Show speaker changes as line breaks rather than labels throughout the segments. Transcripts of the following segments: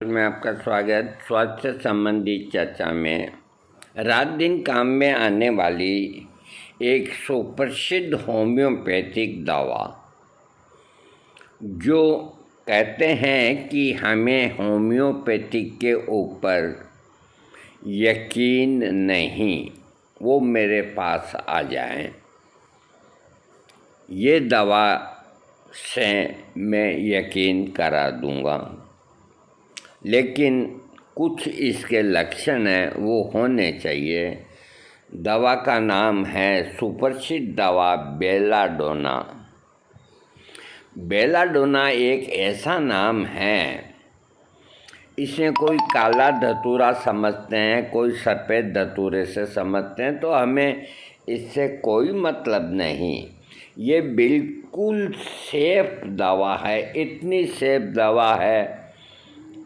में आपका स्वागत। स्वास्थ्य से संबंधित चर्चा में रात दिन काम में आने वाली एक सुप्रसिद्ध होम्योपैथिक दवा, जो कहते हैं कि हमें होम्योपैथिक के ऊपर यकीन नहीं, वो मेरे पास आ जाएं। ये दवा से मैं यकीन करा दूंगा, लेकिन कुछ इसके लक्षण हैं वो होने चाहिए। दवा का नाम है सुप्रसिद्ध दवा बेलाडोना। बेलाडोना एक ऐसा नाम है, इसे कोई काला धतूरा समझते हैं, कोई सफ़ेद धतूरे से समझते हैं, तो हमें इससे कोई मतलब नहीं। ये बिल्कुल सेफ दवा है, इतनी सेफ दवा है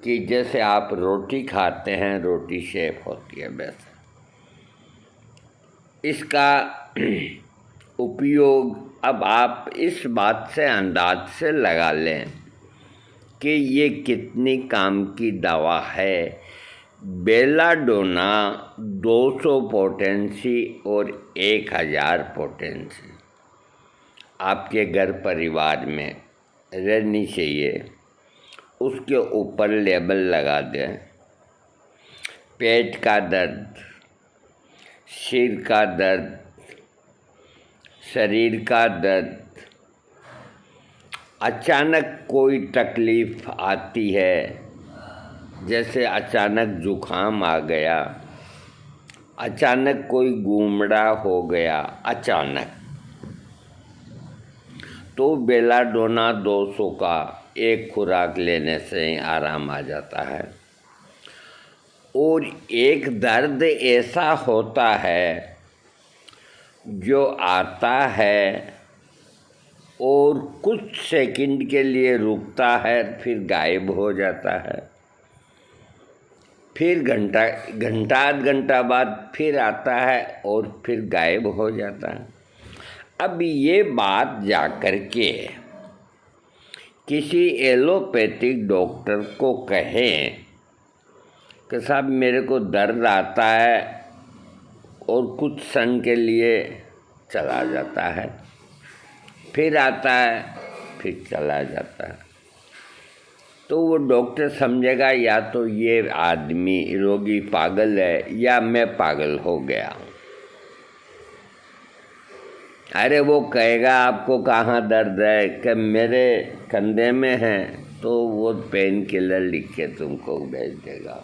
कि जैसे आप रोटी खाते हैं, रोटी सेफ होती है वैसे। इसका उपयोग अब आप इस बात से अंदाज से लगा लें कि ये कितनी काम की दवा है। बेलाडोना 200 पोटेंसी और 1000 पोटेंसी आपके घर परिवार में रहनी चाहिए। उसके ऊपर लेबल लगा दें। पेट का दर्द, सिर का दर्द, शरीर का दर्द, अचानक कोई तकलीफ़ आती है, जैसे अचानक जुखाम आ गया, अचानक कोई गुमड़ा हो गया अचानक, तो बेलाडोना 200 का एक खुराक लेने से आराम आ जाता है। और एक दर्द ऐसा होता है जो आता है और कुछ सेकंड के लिए रुकता है, फिर गायब हो जाता है, फिर घंटा आध घंटा बाद फिर आता है और फिर गायब हो जाता है। अब ये बात जा कर के किसी एलोपैथिक डॉक्टर को कहें कि साहब मेरे को दर्द आता है और कुछ क्षण के लिए चला जाता है, फिर आता है, फिर चला जाता है, तो वो डॉक्टर समझेगा या तो ये आदमी रोगी पागल है या मैं पागल हो गया। अरे वो कहेगा आपको कहाँ दर्द है, कि मेरे कंधे में है, तो वो पेन किलर लिख के तुमको भेज देगा।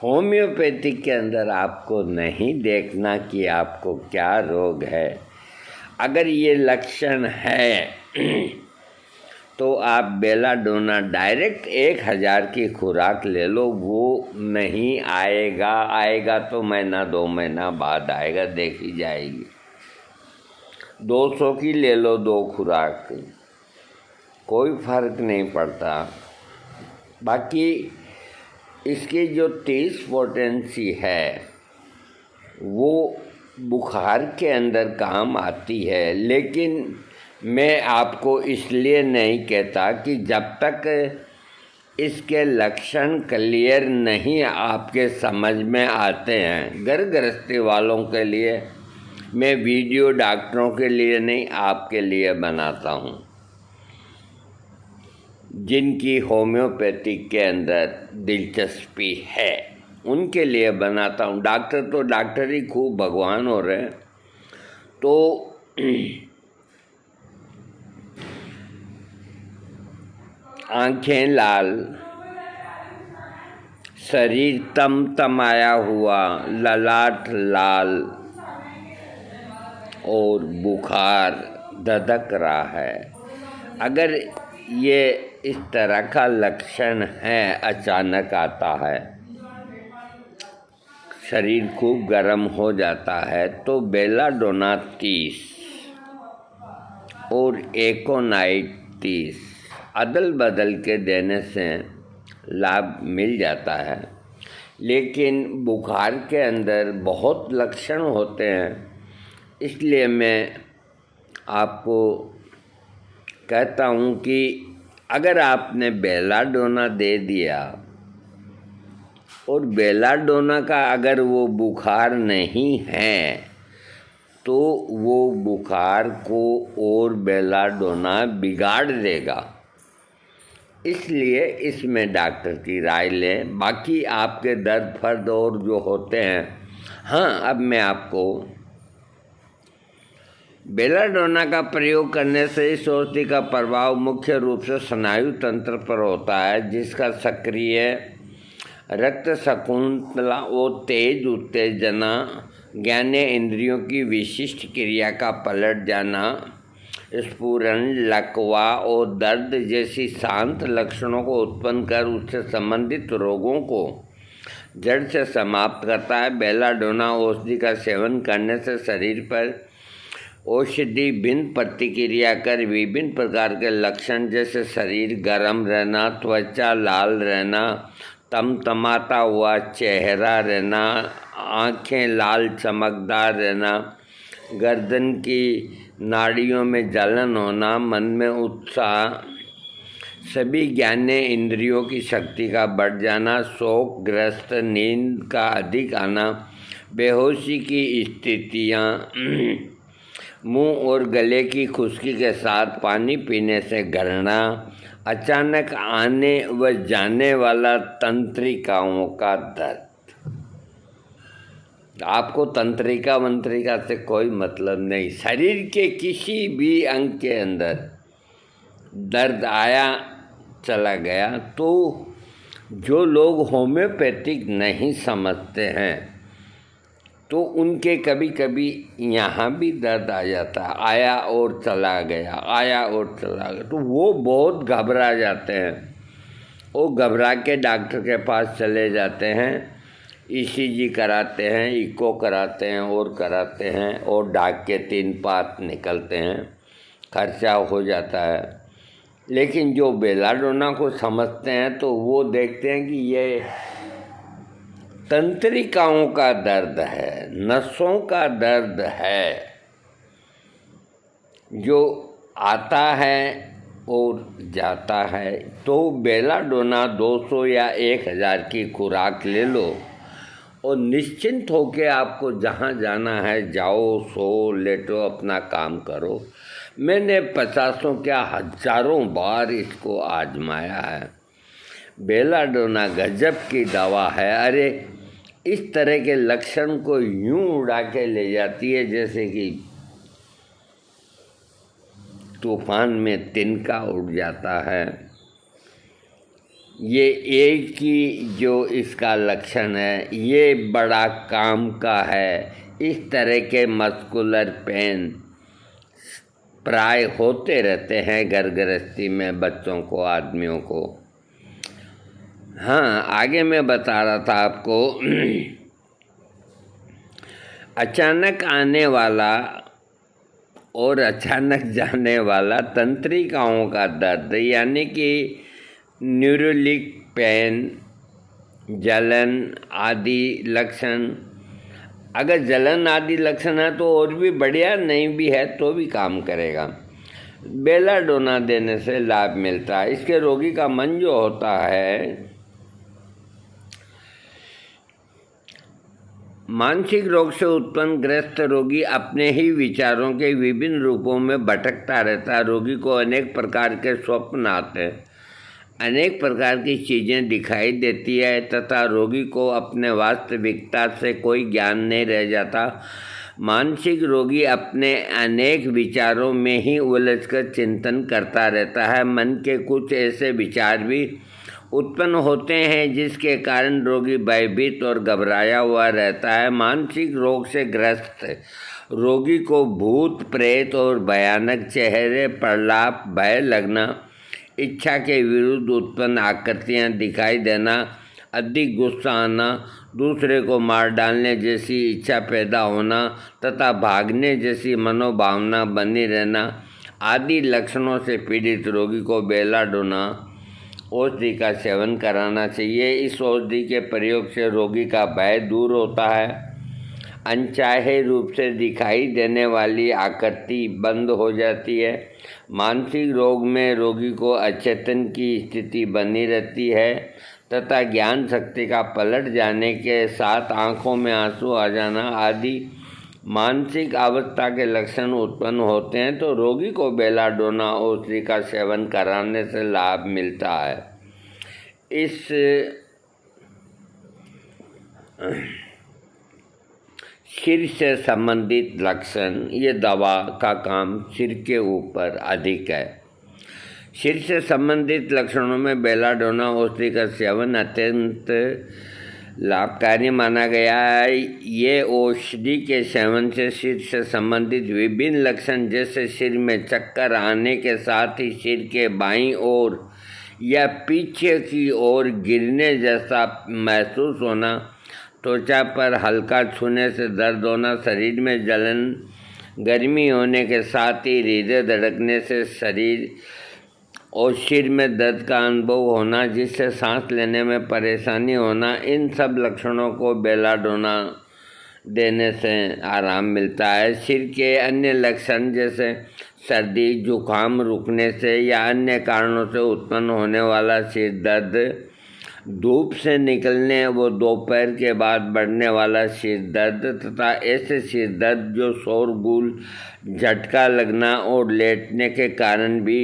होम्योपैथिक के अंदर आपको नहीं देखना कि आपको क्या रोग है। अगर ये लक्षण है तो आप बेलाडोना डायरेक्ट 1000 की खुराक ले लो। वो नहीं आएगा तो महीना 2 महीना बाद आएगा, देखी जाएगी। 200 की ले लो 2 खुराक, कोई फर्क नहीं पड़ता। बाकी इसकी जो 30 पोटेंसी है वो बुखार के अंदर काम आती है, लेकिन मैं आपको इसलिए नहीं कहता कि जब तक इसके लक्षण क्लियर नहीं आपके समझ में आते हैं। घर गृहस्थी वालों के लिए मैं वीडियो डॉक्टरों के लिए नहीं, आपके लिए बनाता हूँ, जिनकी होम्योपैथिक के अंदर दिलचस्पी है उनके लिए बनाता हूँ। डॉक्टर तो डॉक्टर ही खूब भगवान हो रहे हैं। तो आँखें लाल, शरीर तमतमाया हुआ, ललाट लाल और बुखार धधक रहा है, अगर ये इस तरह का लक्षण है, अचानक आता है, शरीर खूब गर्म हो जाता है, तो बेलाडोना 30 और एकोनाइट 30 अदल बदल के देने से लाभ मिल जाता है। लेकिन बुखार के अंदर बहुत लक्षण होते हैं, इसलिए मैं आपको कहता हूँ कि अगर आपने बेलाडोना दे दिया और बेलाडोना का अगर वो बुखार नहीं है तो वो बुखार को और बेलाडोना बिगाड़ देगा। इसलिए इसमें डॉक्टर की राय लें। बाकी आपके दर्द फर्द और जो होते हैं, हाँ, अब मैं आपको बेलाडोना का प्रयोग करने से इस औषधि का प्रभाव मुख्य रूप से स्नायु तंत्र पर होता है, जिसका सक्रिय रक्त शकुंतला और तेज उत्तेजना ज्ञानेय इंद्रियों की विशिष्ट क्रिया का पलट जाना, स्फुरण, लकवा और दर्द जैसी शांत लक्षणों को उत्पन्न कर उससे संबंधित रोगों को जड़ से समाप्त करता है। बेलाडोना औषधि का सेवन करने से शरीर पर औषधि भिन्न प्रतिक्रिया कर विभिन्न प्रकार के लक्षण जैसे शरीर गर्म रहना, त्वचा लाल रहना, तमतमाता हुआ चेहरा रहना, आँखें लाल चमकदार रहना, गर्दन की नाड़ियों में जलन होना, मन में उत्साह, सभी ज्ञानेय इंद्रियों की शक्ति का बढ़ जाना, शोकग्रस्त, नींद का अधिक आना, बेहोशी की स्थितियाँ, मुंह और गले की खुश्की के साथ पानी पीने से घरना, अचानक आने व जाने वाला तंत्रिकाओं का दर्द। आपको तंत्रिका मंत्रिका से कोई मतलब नहीं, शरीर के किसी भी अंग के अंदर दर्द आया चला गया। तो जो लोग होम्योपैथिक नहीं समझते हैं तो उनके कभी कभी यहाँ भी दर्द आ जाता है, आया और चला गया, आया और चला गया, तो वो बहुत घबरा जाते हैं। वो घबरा के डॉक्टर के पास चले जाते हैं, ईसीजी कराते हैं, इको कराते हैं और कराते हैं, और डाक के 3 पात निकलते हैं, खर्चा हो जाता है। लेकिन जो बेलाडोना को समझते हैं तो वो देखते हैं कि ये तंत्रिकाओं का दर्द है, नसों का दर्द है, जो आता है और जाता है। तो बेलाडोना 200 या 1000 की खुराक ले लो और निश्चिंत होकर आपको जहाँ जाना है जाओ, सो, लेटो, अपना काम करो। मैंने 50 क्या हजारों बार इसको आजमाया है। बेलाडोना गजब की दवा है। अरे इस तरह के लक्षण को यूं उड़ा के ले जाती है जैसे कि तूफान में तिनका उड़ जाता है। ये एक ही जो इसका लक्षण है, ये बड़ा काम का है। इस तरह के मस्कुलर पेन प्राय होते रहते हैं घर गृहस्थी में, बच्चों को, आदमियों को। हाँ, आगे मैं बता रहा था आपको अचानक आने वाला और अचानक जाने वाला तंत्रिकाओं का दर्द, यानी कि न्यूरोलिक पेन, जलन आदि लक्षण। अगर जलन आदि लक्षण है तो और भी बढ़िया, नहीं भी है तो भी काम करेगा। बेलाडोना देने से लाभ मिलता है। इसके रोगी का मन जो होता है, मानसिक रोग से उत्पन्न ग्रस्त रोगी अपने ही विचारों के विभिन्न रूपों में भटकता रहता है। रोगी को अनेक प्रकार के स्वप्न आते हैं, अनेक प्रकार की चीज़ें दिखाई देती है तथा रोगी को अपने वास्तविकता से कोई ज्ञान नहीं रह जाता। मानसिक रोगी अपने अनेक विचारों में ही उलझकर चिंतन करता रहता है। मन के कुछ ऐसे विचार भी उत्पन्न होते हैं जिसके कारण रोगी भयभीत और घबराया हुआ रहता है। मानसिक रोग से ग्रस्त रोगी को भूत प्रेत और भयानक चेहरे, प्रलाप, भय लगना, इच्छा के विरुद्ध उत्पन्न आकृतियाँ दिखाई देना, अधिक गुस्सा आना, दूसरे को मार डालने जैसी इच्छा पैदा होना तथा भागने जैसी मनोभावना बनी रहना आदि लक्षणों से पीड़ित रोगी को बेलाडोना औषधि का सेवन कराना चाहिए। इस औषधि के प्रयोग से रोगी का भय दूर होता है। अनचाहे रूप से दिखाई देने वाली आकृति बंद हो जाती है। मानसिक रोग में रोगी को अचेतन की स्थिति बनी रहती है तथा ज्ञान शक्ति का पलट जाने के साथ आंखों में आंसू आ जाना आदि मानसिक अवस्था के लक्षण उत्पन्न होते हैं तो रोगी को बेलाडोना औषधि का सेवन कराने से लाभ मिलता है। इस सिर से संबंधित लक्षण, ये दवा का काम सिर के ऊपर अधिक है। सिर से संबंधित लक्षणों में बेलाडोना औषधि का सेवन अत्यंत लाभकारी माना गया है। ये औषधि के सेवन से सिर से संबंधित विभिन्न लक्षण जैसे सिर में चक्कर आने के साथ ही सिर के बाईं ओर या पीछे की ओर गिरने जैसा महसूस होना, त्वचा पर हल्का छूने से दर्द होना, शरीर में जलन, गर्मी होने के साथ ही हृदय धड़कने से शरीर और सिर में दर्द का अनुभव होना जिससे सांस लेने में परेशानी होना, इन सब लक्षणों को बेलाडोना देने से आराम मिलता है। सिर के अन्य लक्षण जैसे सर्दी, जुकाम रुकने से या अन्य कारणों से उत्पन्न होने वाला सिर दर्द, धूप से निकलने व दोपहर के बाद बढ़ने वाला सिर दर्द तथा ऐसे सिर दर्द जो शोरगुल, झटका लगना और लेटने के कारण भी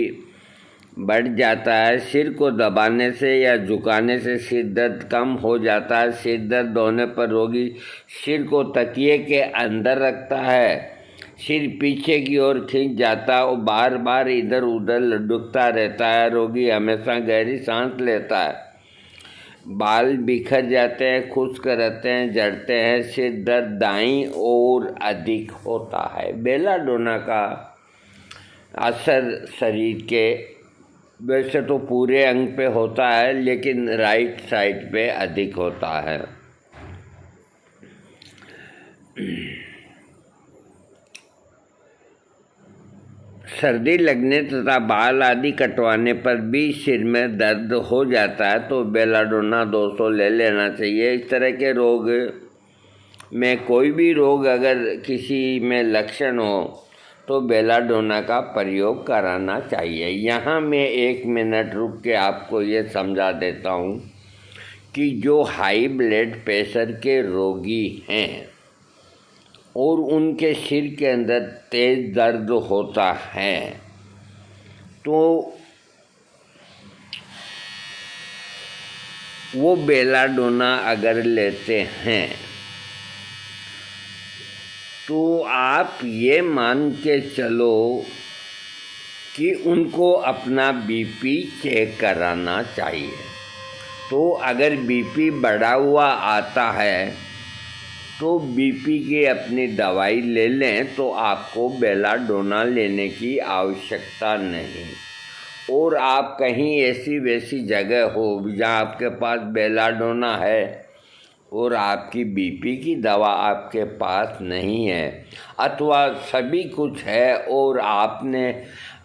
बढ़ जाता है। सिर को दबाने से या झुकाने से सिर दर्द कम हो जाता है। सिर दर्द होने पर रोगी सिर को तकिए के अंदर रखता है, सिर पीछे की ओर खींच जाता है और बार बार इधर उधर लुढ़कता रहता है। रोगी हमेशा गहरी सांस लेता है, बाल बिखर जाते हैं, खुश्क रहते हैं, झड़ते हैं, सिर दर्द दाईं ओर अधिक होता है। बेलाडोना का असर शरीर के वैसे तो पूरे अंग पे होता है लेकिन राइट साइड पे अधिक होता है। सर्दी लगने तथा बाल आदि कटवाने पर भी सिर में दर्द हो जाता है तो बेलाडोना 200 ले लेना चाहिए। इस तरह के रोग में कोई भी रोग अगर किसी में लक्षण हो तो बेलाडोना का प्रयोग कराना चाहिए। यहाँ मैं 1 मिनट रुक के आपको ये समझा देता हूँ कि जो हाई ब्लड प्रेशर के रोगी हैं और उनके सिर के अंदर तेज दर्द होता है तो वो बेलाडोना अगर लेते हैं तो आप ये मान के चलो कि उनको अपना बीपी चेक कराना चाहिए। तो अगर बीपी बढ़ा हुआ आता है तो बीपी की अपनी दवाई ले लें तो आपको बेलाडोना लेने की आवश्यकता नहीं। और आप कहीं ऐसी वैसी जगह हो जहाँ आपके पास बेलाडोना है और आपकी बीपी की दवा आपके पास नहीं है अथवा सभी कुछ है और आपने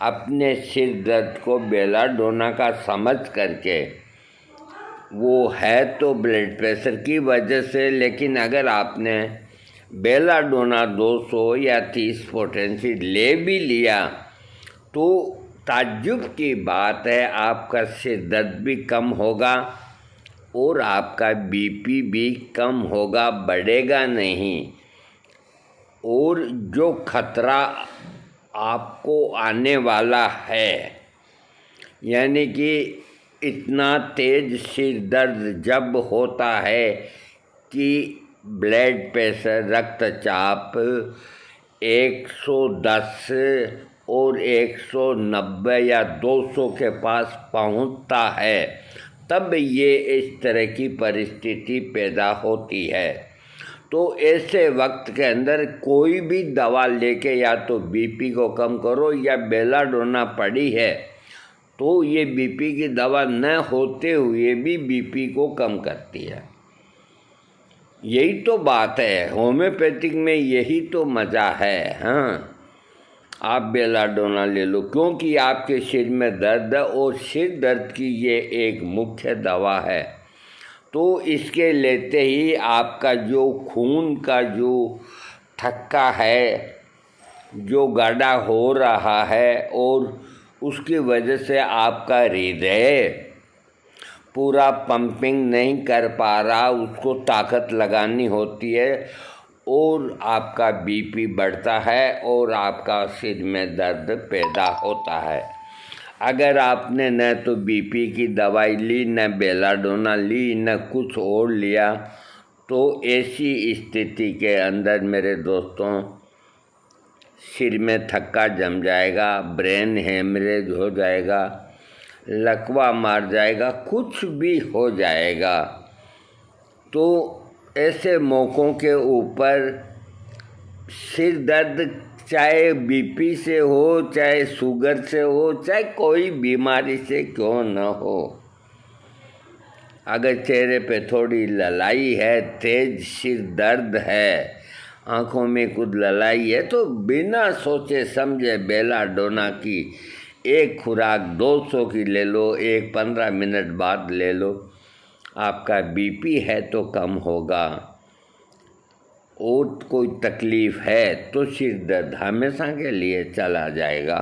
अपने सिर दर्द को बेलाडोना का समझ करके, वो है तो ब्लड प्रेशर की वजह से, लेकिन अगर आपने बेलाडोना 200 या 30 पोटेंसी ले भी लिया तो ताज्जुब की बात है आपका सिर दर्द भी कम होगा और आपका बीपी भी कम होगा, बढ़ेगा नहीं। और जो खतरा आपको आने वाला है यानी कि इतना तेज सिर दर्द जब होता है कि ब्लड प्रेशर, रक्तचाप 110 और 190 या 200 के पास पहुंचता है तब ये इस तरह की परिस्थिति पैदा होती है। तो ऐसे वक्त के अंदर कोई भी दवा लेके या तो बीपी को कम करो या बेलाडोना पड़ी है तो ये बीपी की दवा न होते हुए भी बीपी को कम करती है। यही तो बात है, होम्योपैथिक में यही तो मज़ा है। हाँ, आप बेलाडोना ले लो क्योंकि आपके सिर में दर्द है और सिर दर्द की ये एक मुख्य दवा है। तो इसके लेते ही आपका जो खून का जो थक्का है, जो गाढ़ा हो रहा है, और उसकी वजह से आपका हृदय पूरा पंपिंग नहीं कर पा रहा, उसको ताकत लगानी होती है, और आपका बीपी बढ़ता है और आपका सिर में दर्द पैदा होता है। अगर आपने न तो बीपी की दवाई ली, न बेलाडोना ली, न कुछ और लिया, तो ऐसी स्थिति के अंदर मेरे दोस्तों सिर में थक्का जम जाएगा, ब्रेन हेमरेज हो जाएगा, लकवा मार जाएगा, कुछ भी हो जाएगा। तो ऐसे मौक़ों के ऊपर सिर दर्द चाहे बीपी से हो, चाहे शुगर से हो, चाहे कोई बीमारी से क्यों न हो, अगर चेहरे पे थोड़ी ललाई है, तेज सिर दर्द है, आँखों में कुछ ललाई है, तो बिना सोचे समझे बेलाडोना की एक खुराक 200 की ले लो, एक 15 मिनट बाद ले लो। आपका बीपी है तो कम होगा, और कोई तकलीफ़ है तो सिर दर्द हमेशा के लिए चला जाएगा।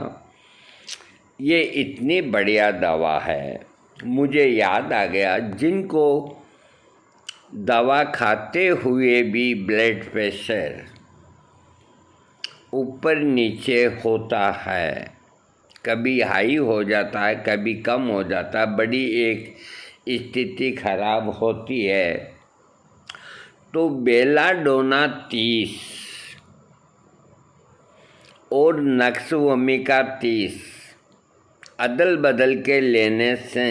ये इतनी बढ़िया दवा है, मुझे याद आ गया जिनको दवा खाते हुए भी ब्लड प्रेशर ऊपर नीचे होता है, कभी हाई हो जाता है, कभी कम हो जाता है, बड़ी एक स्थिति खराब होती है, तो बेलाडोना 30 और नक्सवमिका 30 अदल बदल के लेने से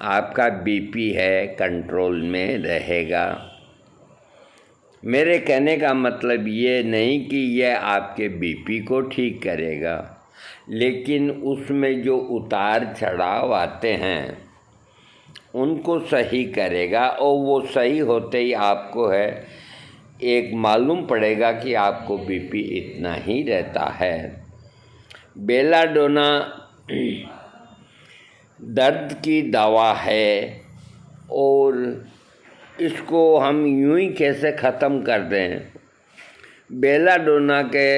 आपका बीपी है कंट्रोल में रहेगा। मेरे कहने का मतलब ये नहीं कि यह आपके बीपी को ठीक करेगा, लेकिन उसमें जो उतार चढ़ाव आते हैं उनको सही करेगा, और वो सही होते ही आपको है एक मालूम पड़ेगा कि आपको बीपी इतना ही रहता है। बेलाडोना दर्द की दवा है, और इसको हम यूं ही कैसे ख़त्म कर दें। बेलाडोना के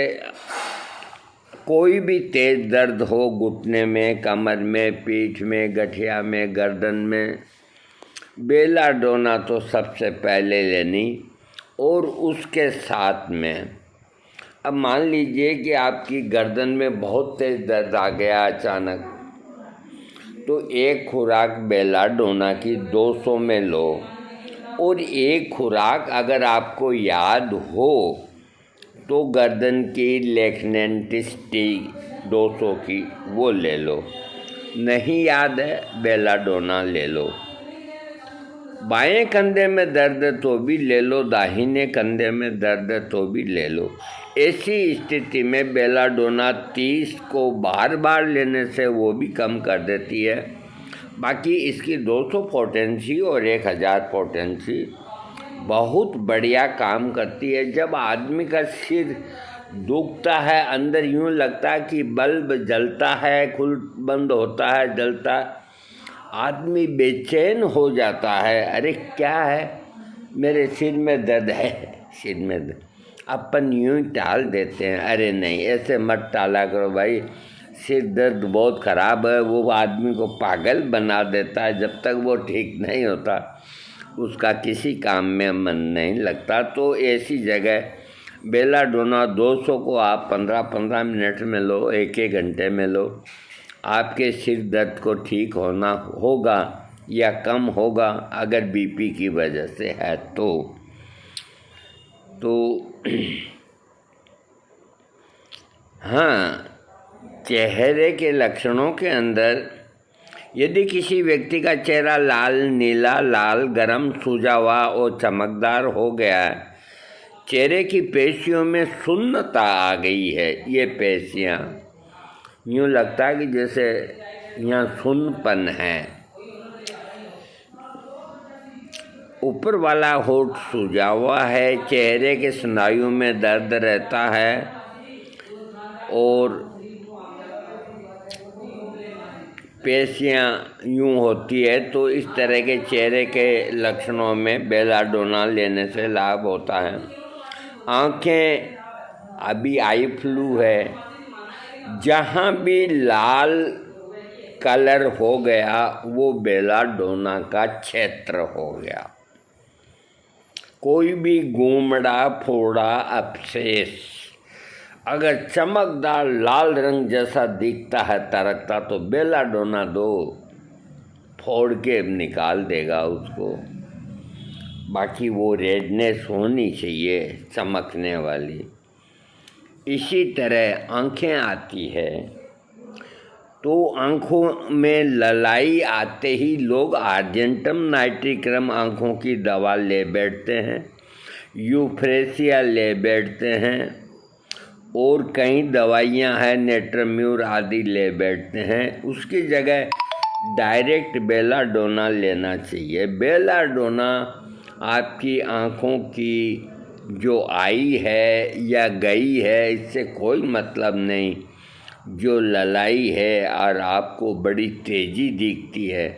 कोई भी तेज़ दर्द हो, घुटने में, कमर में, पीठ में, गठिया में, गर्दन में, बेलाडोना तो सबसे पहले लेनी। और उसके साथ में अब मान लीजिए कि आपकी गर्दन में बहुत तेज़ दर्द आ गया अचानक, तो एक खुराक बेलाडोना की 200 में लो, और एक खुराक अगर आपको याद हो तो गर्दन की लेक्नेंटिस टी 200 की वो ले लो, नहीं याद है बेलाडोना ले लो। बाएं कंधे में दर्द है तो भी ले लो, दाहिने कंधे में दर्द है तो भी ले लो। ऐसी स्थिति में बेलाडोना 30 को बार बार लेने से वो भी कम कर देती है। बाकी इसकी 200 पोटेंसी और 1000 पोटेंसी बहुत बढ़िया काम करती है। जब आदमी का सिर दुखता है, अंदर यूँ लगता है कि बल्ब जलता है, खुल बंद होता है, जलता है, आदमी बेचैन हो जाता है। अरे क्या है, मेरे सिर में दर्द है, सिर में दर्द। अपन यूँ टाल देते हैं, अरे नहीं ऐसे मत टाला करो भाई, सिर दर्द बहुत ख़राब है, वो आदमी को पागल बना देता है। जब तक वो ठीक नहीं होता उसका किसी काम में मन नहीं लगता। तो ऐसी जगह बेलाडोना 200 को आप 15-15 मिनट में लो, 1-1 घंटे में लो, आपके सिर दर्द को ठीक होना होगा या कम होगा, अगर बीपी की वजह से है तो हाँ, चेहरे के लक्षणों के अंदर यदि किसी व्यक्ति का चेहरा लाल, नीला, लाल, गरम, सूजा हुआ और चमकदार हो गया है, चेहरे की पेशियों में सुन्नता आ गई है, ये पेशियाँ यूँ लगता है कि जैसे यहाँ सुन्नपन है, ऊपर वाला होठ सूजा हुआ है, चेहरे के स्नायु में दर्द रहता है, और पेशियाँ यूँ होती है, तो इस तरह के चेहरे के लक्षणों में बेलाडोना लेने से लाभ होता है। आँखें, अभी आई फ्लू है, जहाँ भी लाल कलर हो गया वो बेलाडोना का क्षेत्र हो गया। कोई भी गुमड़ा फोड़ा अपशेष अगर चमकदार लाल रंग जैसा दिखता है तरकता, तो बेलाडोना दो, फोड़ के निकाल देगा उसको। बाकी वो रेडनेस होनी चाहिए चमकने वाली। इसी तरह आँखें आती है, तो आँखों में ललाई आते ही लोग आर्जेंटम नाइट्रिक्रम आँखों की दवा ले बैठते हैं, यूफ्रेसिया ले बैठते हैं, और कई दवाइयाँ हैं नेट्रम्यूर आदि ले बैठते हैं। उसकी जगह डायरेक्ट बेलाडोना लेना चाहिए। बेलाडोना आपकी आँखों की जो आई है या गई है, इससे कोई मतलब नहीं। जो ललाई है और आपको बड़ी तेज़ी दिखती है,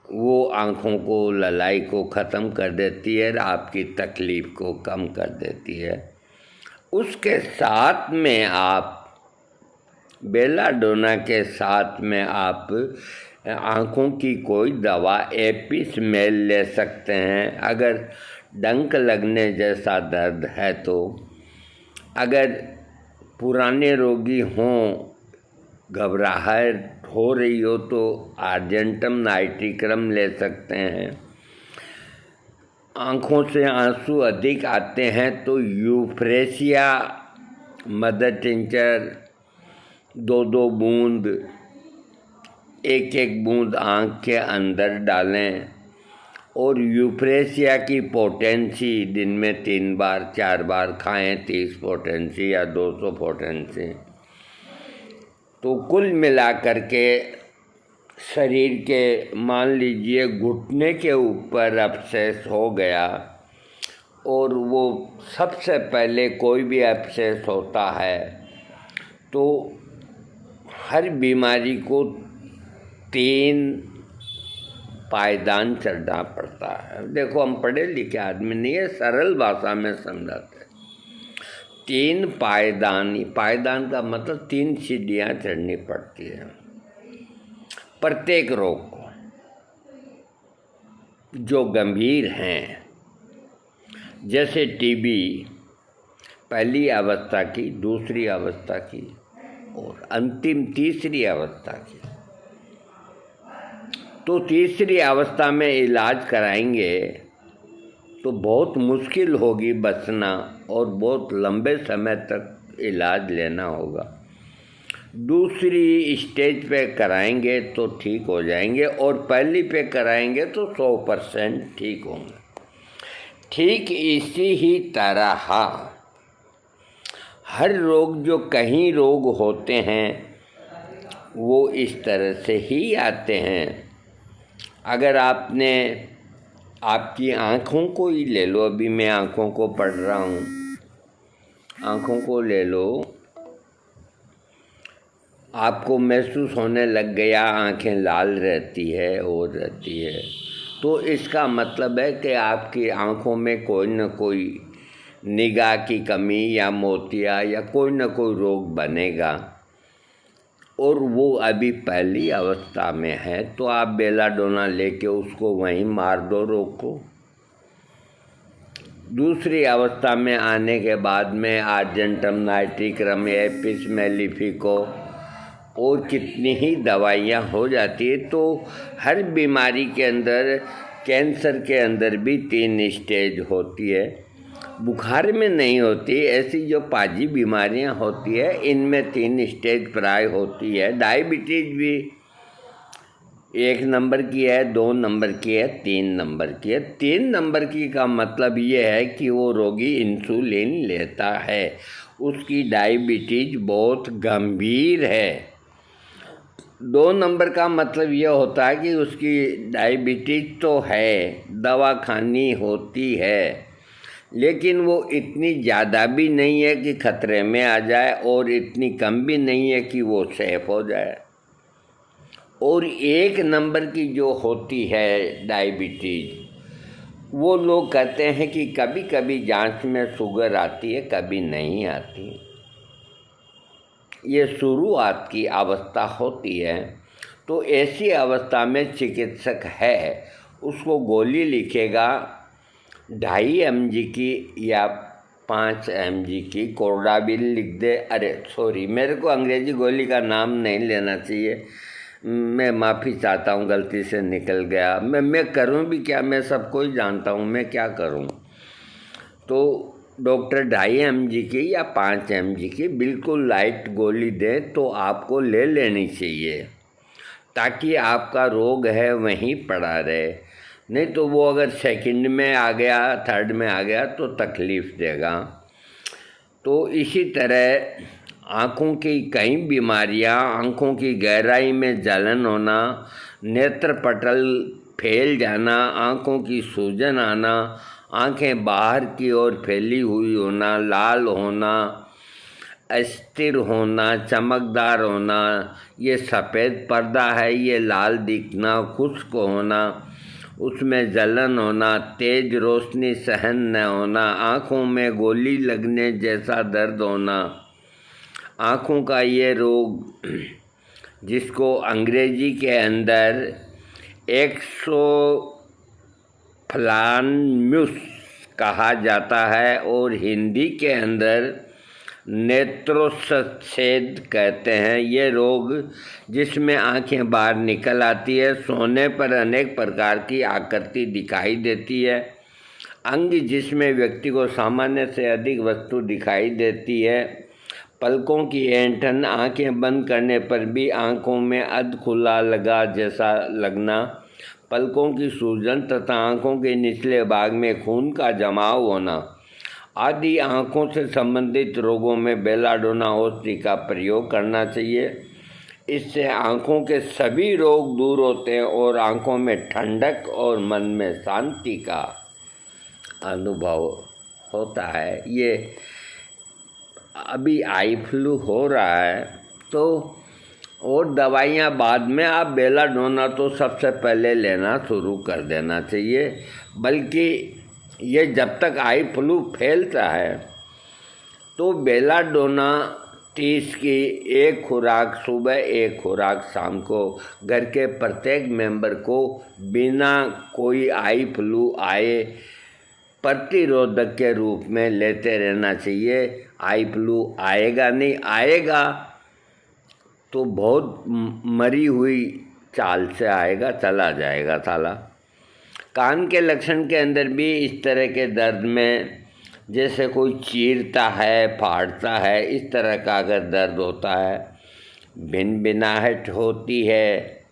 वो आँखों को, ललाई को ख़त्म कर देती है और आपकी तकलीफ़ को कम कर देती है। उसके साथ में आप बेलाडोना के साथ में आप आँखों की कोई दवा एपिसमेल ले सकते हैं अगर डंक लगने जैसा दर्द है तो। अगर पुराने रोगी हों, घबराहट हो रही हो, तो आर्जेंटम नाइट्रिक्रम ले सकते हैं। आँखों से आंसू अधिक आते हैं तो यूफ्रेसिया मदर टिंचर 2-2 बूंद, 1-1 बूंद आँख के अंदर डालें, और यूफ्रेसिया की पोटेंसी दिन में 3 बार 4 बार खाएं, 30 पोटेंसी या 200 पोटेंसी। तो कुल मिलाकर के शरीर के, मान लीजिए घुटने के ऊपर अपसेस हो गया, और वो सबसे पहले कोई भी अपसेस होता है तो हर बीमारी को 3 पायदान चढ़ना पड़ता है। देखो हम पढ़े लिखे आदमी नहीं है, सरल भाषा में समझाते हैं। 3 पायदान का मतलब 3 सीढ़ियाँ चढ़नी पड़ती है प्रत्येक रोग को। जो गंभीर हैं, जैसे टीबी, पहली अवस्था की, दूसरी अवस्था की और अंतिम तीसरी अवस्था की, तो तीसरी अवस्था में इलाज कराएंगे तो बहुत मुश्किल होगी बचना, और बहुत लंबे समय तक इलाज लेना होगा। दूसरी स्टेज पे कराएंगे तो ठीक हो जाएंगे, और पहली पे कराएंगे तो 100% ठीक होंगे। ठीक इसी ही तरह हर रोग, जो कहीं रोग होते हैं, वो इस तरह से ही आते हैं। अगर आपने आपकी आँखों को ही ले लो, अभी मैं आँखों को पढ़ रहा हूँ, आँखों को ले लो, आपको महसूस होने लग गया आँखें लाल रहती है और रहती है, तो इसका मतलब है कि आपकी आँखों में कोई न कोई निगाह की कमी या मोतिया या कोई न कोई रोग बनेगा, और वो अभी पहली अवस्था में है, तो आप बेलाडोना लेके उसको वहीं मार दो, रोग को। दूसरी अवस्था में आने के बाद में आर्जेंटम नाइट्रिक्रम, एपिस मेलिफिको और कितनी ही दवाइयाँ हो जाती है। तो हर बीमारी के अंदर, कैंसर के अंदर भी 3 स्टेज होती है। बुखार में नहीं होती, ऐसी जो पाजी बीमारियां होती है इनमें 3 स्टेज प्राय होती है। डायबिटीज भी 1 नंबर की है, 2 नंबर की है, 3 नंबर की है। 3 नंबर की का मतलब ये है कि वो रोगी इंसुलिन लेता है, उसकी डायबिटीज बहुत गंभीर है। 2 नंबर का मतलब ये होता है कि उसकी डायबिटीज तो है, दवा खानी होती है, लेकिन वो इतनी ज़्यादा भी नहीं है कि खतरे में आ जाए, और इतनी कम भी नहीं है कि वो सेफ हो जाए। और 1 नंबर की जो होती है डायबिटीज़, वो लोग कहते हैं कि कभी कभी जांच में शुगर आती है, कभी नहीं आती। ये शुरुआत की अवस्था होती है। तो ऐसी अवस्था में चिकित्सक है उसको गोली लिखेगा 2.5 mg की या 5 mg की, कोर्डाबिल लिख दे। अरे सॉरी, मेरे को अंग्रेजी गोली का नाम नहीं लेना चाहिए, मैं माफ़ी चाहता हूँ, गलती से निकल गया। मैं करूँ भी क्या, मैं सबको ही जानता हूँ, मैं क्या करूँ। तो डॉक्टर 2.5 mg की या 5 mg की बिल्कुल लाइट गोली दे तो आपको ले लेनी चाहिए, ताकि आपका रोग है वहीं पड़ा रहे। नहीं तो वो अगर सेकंड में आ गया, थर्ड में आ गया तो तकलीफ़ देगा। तो इसी तरह आँखों की कई बीमारियाँ, आँखों की गहराई में जलन होना, नेत्र पटल फैल जाना, आँखों की सूजन आना, आँखें बाहर की ओर फैली हुई होना, लाल होना, अस्थिर होना, चमकदार होना, ये सफ़ेद पर्दा है, ये लाल दिखना, खुश्क होना, उसमें जलन होना, तेज रोशनी सहन न होना, आँखों में गोली लगने जैसा दर्द होना, आँखों का ये रोग जिसको अंग्रेजी के अंदर एक्सोफ्थाल्मस कहा जाता है और हिंदी के अंदर नेत्रोत्सर्ग कहते हैं। ये रोग जिसमें आंखें बाहर निकल आती है, सोने पर अनेक प्रकार की आकृति दिखाई देती है, अंग जिसमें व्यक्ति को सामान्य से अधिक वस्तु दिखाई देती है, पलकों की ऐंठन, आंखें बंद करने पर भी आंखों में अध खुला लगा जैसा लगना, पलकों की सूजन तथा आंखों के निचले भाग में खून का जमाव होना आदि आँखों से संबंधित रोगों में बेलाडोना औषधि का प्रयोग करना चाहिए। इससे आँखों के सभी रोग दूर होते हैं और आँखों में ठंडक और मन में शांति का अनुभव होता है। ये अभी आई फ्लू हो रहा है तो और दवाइयाँ बाद में, आप बेलाडोना तो सबसे पहले लेना शुरू कर देना चाहिए। बल्कि ये जब तक आई फ्लू फैलता है तो बेलाडोना 30 की 1 खुराक सुबह, 1 खुराक शाम को घर के प्रत्येक मेंबर को बिना कोई आई फ्लू आए प्रतिरोधक के रूप में लेते रहना चाहिए। आई फ्लू आएगा नहीं, आएगा तो बहुत मरी हुई चाल से आएगा, चला जाएगा साला। कान के लक्षण के अंदर भी इस तरह के दर्द में, जैसे कोई चीरता है, फाड़ता है, इस तरह का अगर दर्द होता है, भिनभिनाहट होती है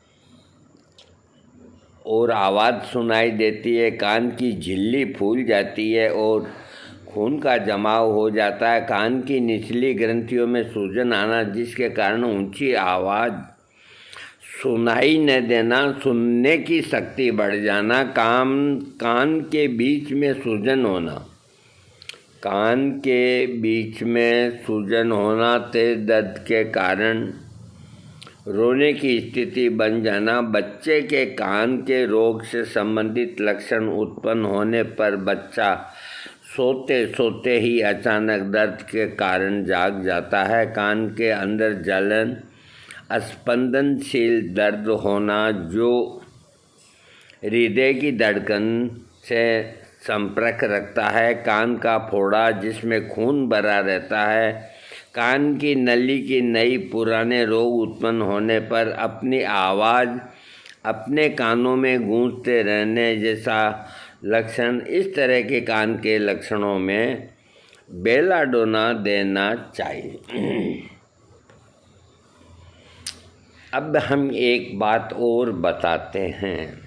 और आवाज़ सुनाई देती है, कान की झिल्ली फूल जाती है और खून का जमाव हो जाता है, कान की निचली ग्रंथियों में सूजन आना जिसके कारण ऊंची आवाज़ सुनाई न देना, सुनने की शक्ति बढ़ जाना, कान के बीच में सूजन होना, कान के बीच में सूजन होना, तेज दर्द के कारण रोने की स्थिति बन जाना, बच्चे के कान के रोग से संबंधित लक्षण उत्पन्न होने पर बच्चा सोते सोते ही अचानक दर्द के कारण जाग जाता है, कान के अंदर जलन, स्पंदनशील दर्द होना जो हृदय की धड़कन से संपर्क रखता है, कान का फोड़ा जिसमें खून भरा रहता है, कान की नली की नई पुराने रोग उत्पन्न होने पर अपनी आवाज़ अपने कानों में गूंजते रहने जैसा लक्षण, इस तरह के कान के लक्षणों में बेलाडोना देना चाहिए। अब हम एक बात और बताते हैं,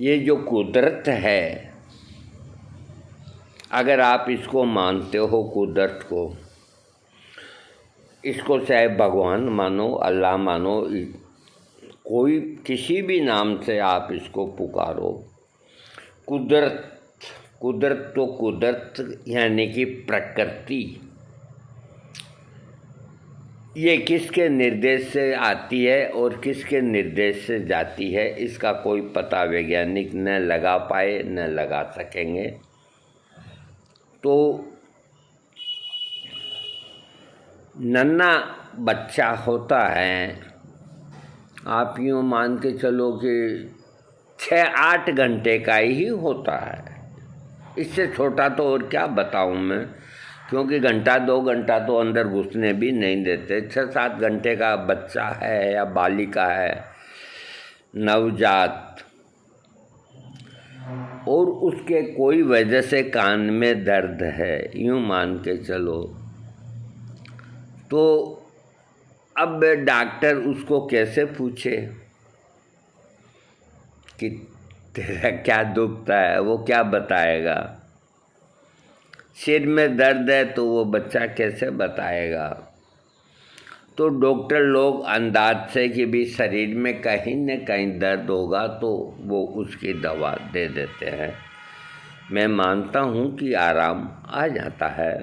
ये जो कुदरत है, अगर आप इसको मानते हो कुदरत को, इसको चाहे भगवान मानो, अल्लाह मानो, कोई किसी भी नाम से आप इसको पुकारो, कुदरत तो कुदरत यानी कि प्रकृति, ये किसके निर्देश से आती है और किसके निर्देश से जाती है, इसका कोई पता वैज्ञानिक न लगा पाए न लगा सकेंगे। तो नन्हा बच्चा होता है, आप यूँ मान के चलो कि 6-8 घंटे का ही होता है। इससे छोटा तो और क्या बताऊँ मैं, क्योंकि घंटा 2 घंटा तो अंदर घुसने भी नहीं देते। 6-7 घंटे का बच्चा है या बालिका है, नवजात, और उसके कोई वजह से कान में दर्द है, यूँ मान के चलो, तो अब डॉक्टर उसको कैसे पूछे कि तेरा क्या दुखता है, वो क्या बताएगा। सिर में दर्द है तो वो बच्चा कैसे बताएगा। तो डॉक्टर लोग अंदाज से कि भी शरीर में कहीं न कहीं दर्द होगा तो वो उसकी दवा दे देते हैं। मैं मानता हूँ कि आराम आ जाता है।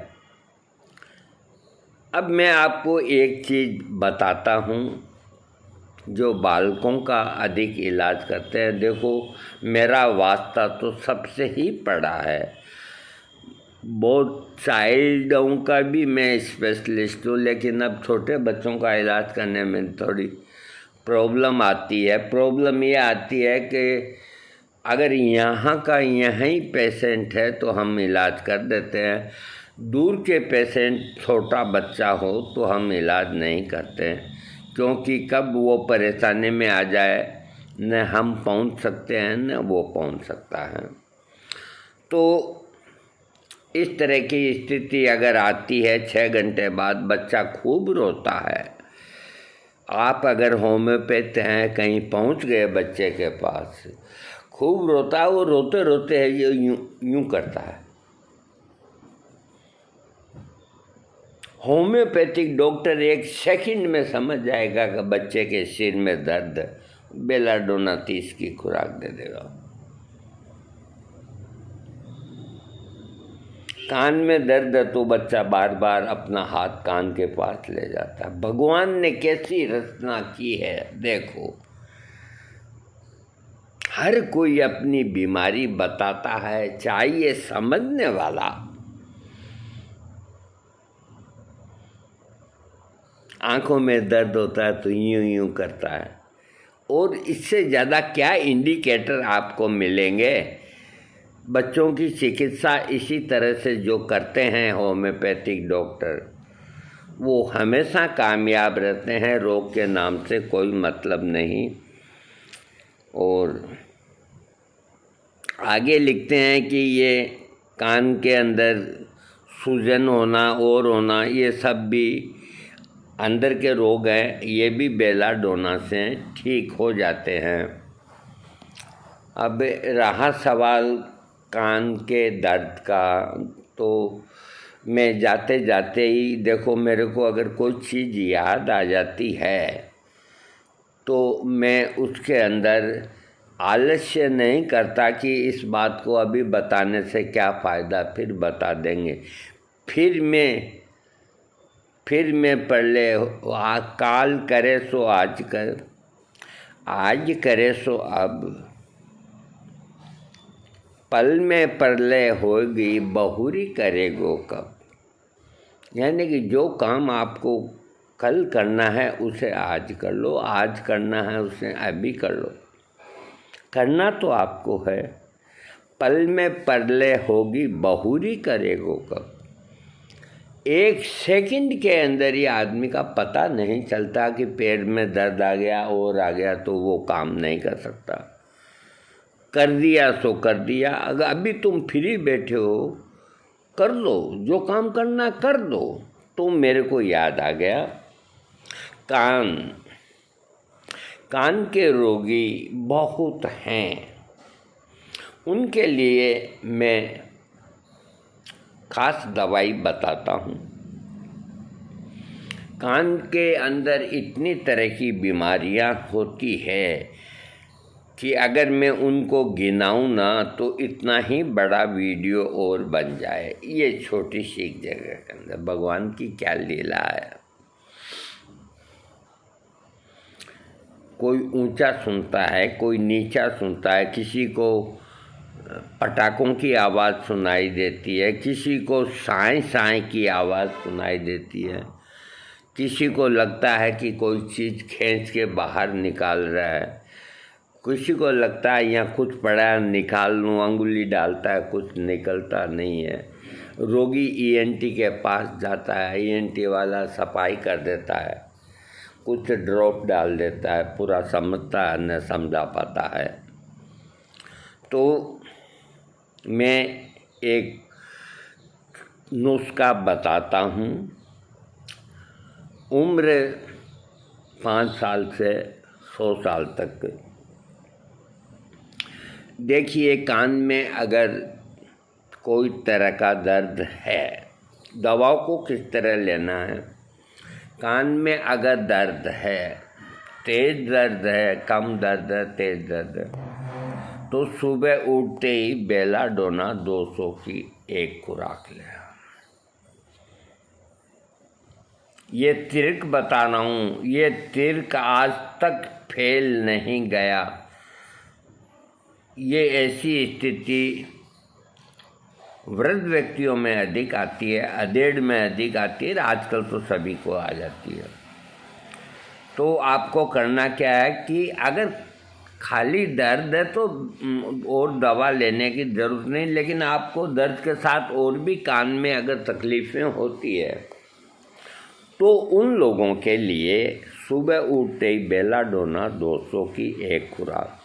अब मैं आपको एक चीज़ बताता हूँ जो बालकों का अधिक इलाज करते हैं। देखो, मेरा वास्ता तो सबसे ही पड़ा है, बहुत चाइल्डों का भी मैं स्पेशलिस्ट हूँ, लेकिन अब छोटे बच्चों का इलाज करने में थोड़ी प्रॉब्लम आती है। प्रॉब्लम ये आती है कि अगर यहाँ का यहीं पेशेंट है तो हम इलाज कर देते हैं, दूर के पेशेंट छोटा बच्चा हो तो हम इलाज नहीं करते, क्योंकि कब वो परेशानी में आ जाए न हम पहुँच सकते हैं न वो पहुँच सकता है। तो इस तरह की स्थिति अगर आती है, 6 घंटे बाद बच्चा खूब रोता है, आप अगर होम्योपैथ हैं, कहीं पहुंच गए बच्चे के पास, खूब रोता है, वो रोते रोते है ये यूं करता है। होम्योपैथिक डॉक्टर 1 सेकंड में समझ जाएगा कि बच्चे के सिर में दर्द, बेलाडोना 30 की खुराक दे देगा। कान में दर्द है तो बच्चा बार बार अपना हाथ कान के पास ले जाता है। भगवान ने कैसी रचना की है देखो, हर कोई अपनी बीमारी बताता है, चाहिए समझने वाला। आंखों में दर्द होता है तो यूं यूं करता है, और इससे ज़्यादा क्या इंडिकेटर आपको मिलेंगे। बच्चों की चिकित्सा इसी तरह से जो करते हैं होम्योपैथिक डॉक्टर, वो हमेशा कामयाब रहते हैं, रोग के नाम से कोई मतलब नहीं। और आगे लिखते हैं कि ये कान के अंदर सूजन होना और होना, ये सब भी अंदर के रोग हैं, ये भी बेलाडोना से ठीक हो जाते हैं। अब रहा सवाल कान के दर्द का, तो मैं जाते जाते ही देखो, मेरे को अगर कोई चीज़ याद आ जाती है तो मैं उसके अंदर आलस्य नहीं करता कि इस बात को अभी बताने से क्या फ़ायदा, फिर बता देंगे। फिर मैं पढ़ ले, काल करे सो आज कर, आज करे सो अब, पल में परले होगी बहुरी करेगो कब। यानी कि जो काम आपको कल करना है उसे आज कर लो, आज करना है उसे अभी कर लो। करना तो आपको है, पल में परले होगी बहुरी करेगो कब। 1 सेकंड के अंदर ही आदमी का पता नहीं चलता कि पेट में दर्द आ गया और आ गया, तो वो काम नहीं कर सकता। कर दिया सो कर दिया। अगर अभी तुम फ्री बैठे हो, कर लो, जो काम करना कर दो। तो मेरे को याद आ गया, कान के रोगी बहुत हैं, उनके लिए मैं खास दवाई बताता हूँ। कान के अंदर इतनी तरह की बीमारियाँ होती है कि अगर मैं उनको गिनाऊँ ना तो इतना ही बड़ा वीडियो और बन जाए। ये छोटी सी जगह के अंदर भगवान की क्या लीला है। कोई ऊंचा सुनता है, कोई नीचा सुनता है, किसी को पटाखों की आवाज़ सुनाई देती है, किसी को साएँ साएँ की आवाज़ सुनाई देती है, किसी को लगता है कि कोई चीज़ खींच के बाहर निकाल रहा है, किसी को लगता है यहाँ कुछ पड़ा है निकाल लूँ, अंगुली डालता है कुछ निकलता नहीं है। रोगी ईएनटी के पास जाता है, ईएनटी वाला सफाई कर देता है, कुछ ड्रॉप डाल देता है, पूरा समझता है न समझा पाता है। तो मैं एक नुस्खा बताता हूँ। उम्र 5 साल से 100 साल तक। देखिए, कान में अगर कोई तरह का दर्द है, दवाओं को किस तरह लेना है। कान में अगर दर्द है, तेज़ दर्द है, कम दर्द है, तेज़ दर्द है, तो सुबह उठते ही बेलाडोना 200 की एक खुराक लें। ये तिर्क बता रहा हूँ, ये तिर्क आज तक फेल नहीं गया। ये ऐसी स्थिति वृद्ध व्यक्तियों में अधिक आती है, अधेड़ में अधिक आती है, आजकल तो सभी को आ जाती है। तो आपको करना क्या है कि अगर खाली दर्द है तो और दवा लेने की ज़रूरत नहीं, लेकिन आपको दर्द के साथ और भी कान में अगर तकलीफ़ें होती है तो उन लोगों के लिए सुबह उठते ही बेलाडोना 200 की एक खुराक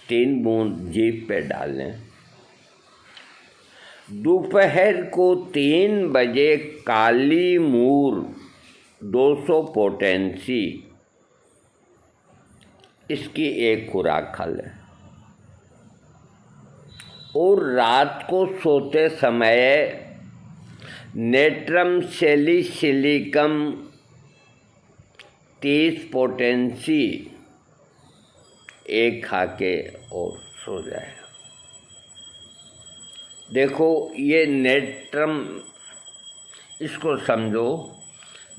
3 बूंद जीभ पे डालें। दोपहर को 3 बजे काली मूर 200 पोटेंसी इसकी एक खुराक खा लें। और रात को सोते समय नेट्रम सैलिसिलिकम 30 पोटेंसी एक खा के और सो जाए। देखो, ये नेट्रम, इसको समझो,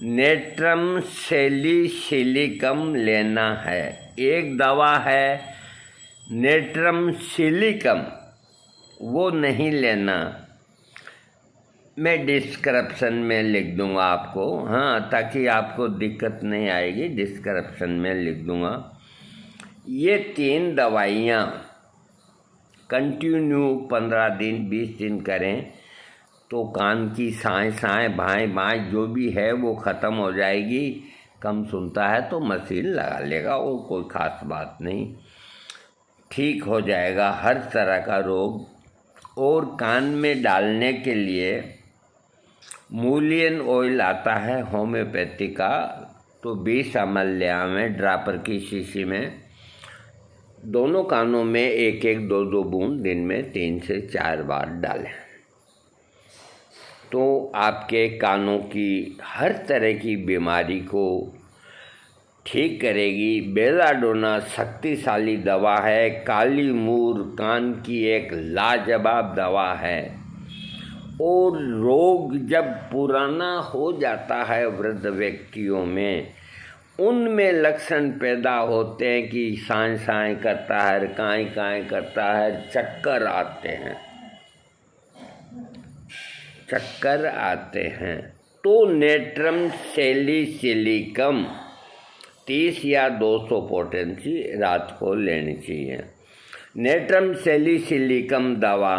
नेट्रम सैलिसिलिकम लेना है। एक दवा है नेट्रम सिलिकम, वो नहीं लेना। मैं डिस्क्रिप्शन में लिख दूंगा आपको, हाँ, ताकि आपको दिक्कत नहीं आएगी, डिस्क्रिप्शन में लिख दूंगा। ये 3 दवाइयाँ कंटिन्यू 15 दिन 20 दिन करें तो कान की साएँ साएँ भाएँ भाएँ जो भी है वो ख़त्म हो जाएगी। कम सुनता है तो मशीन लगा लेगा, और कोई ख़ास बात नहीं, ठीक हो जाएगा हर तरह का रोग। और कान में डालने के लिए मूलियन ऑयल आता है होम्योपैथी का, तो 20 ml ले आवें ड्रापर की शीशी में। दोनों कानों में 1-1 2-2 बूंद दिन में 3 से 4 बार डालें, तो आपके कानों की हर तरह की बीमारी को ठीक करेगी। बेलाडोना शक्तिशाली दवा है। काली मूर कान की एक लाजवाब दवा है। और रोग जब पुराना हो जाता है वृद्ध व्यक्तियों में, उनमें लक्षण पैदा होते हैं कि साएँ साएँ करता है, काएँ काएँ करता है, चक्कर आते हैं, तो नेट्रम सैलिसिलिकम 30 या 200 पोटेंसी रात को लेनी चाहिए। नेट्रम सैलिसिलिकम दवा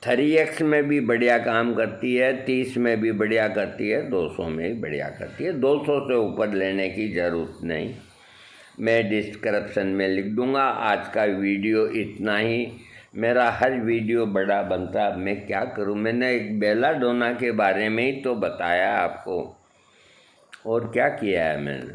3x में भी बढ़िया काम करती है, 30 में भी बढ़िया करती है, 200 में भी बढ़िया करती है। 200 से ऊपर लेने की ज़रूरत नहीं, मैं डिस्क्रिप्शन में लिख दूंगा। आज का वीडियो इतना ही। मेरा हर वीडियो बड़ा बनता, अब मैं क्या करूं। मैंने एक बेलाडोना के बारे में ही तो बताया आपको, और क्या किया है मैंने।